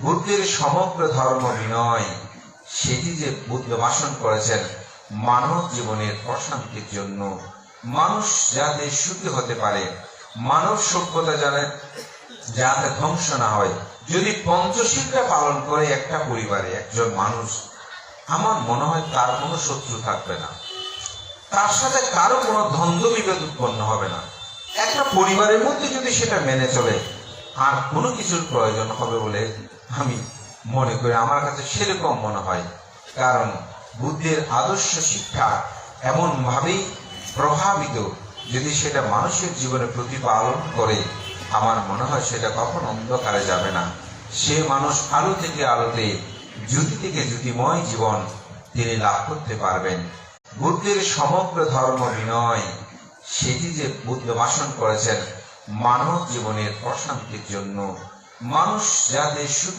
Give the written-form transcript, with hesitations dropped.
বুদ্ধের সমগ্র ধর্ম বিনয়, সেটি যে বুদ্ধ ভাষণ করেছেন মানব জীবনের অশান্তির জন্য, মানুষ যাতে সুখী হতে পারে, মানব সভ্যতা যাতে ধ্বংস না হয়। যদি পঞ্চশীলটা পালন করে একটা পরিবারে একজন মানুষ, আমার মনে হয় তার কোনো শত্রু থাকবে না, তার সাথে কারো কোনো দ্বন্দ্ব বিভেদ উৎপন্ন হবে না। একটা পরিবারের মধ্যে যদি সেটা মেনে চলে, আর কোনো কিছুর প্রয়োজন হবে বলে আমি মনে করি, আমার কাছে সেরকম মনে হয়। কারণ বুদ্ধের আদর্শ শিক্ষা এমন ভাবেই প্রভাবিত, যদি সেটা মানুষের জীবনে প্রতিপালন করে, আমার মনে হয় সেটা কখন অন্ধকারে যাবে না। সে মানুষ আলো থেকে আলোতে, জ্যোতি থেকে জ্যোতিময় জীবন তিনি লাভ করতে পারবেন। বুদ্ধের সমগ্র ধর্ম বিনয়, সেটি যে বুদ্ধ ভাষণ করেছেন মানব জীবনের অশান্তির জন্য, মানুষ যাতে সুখী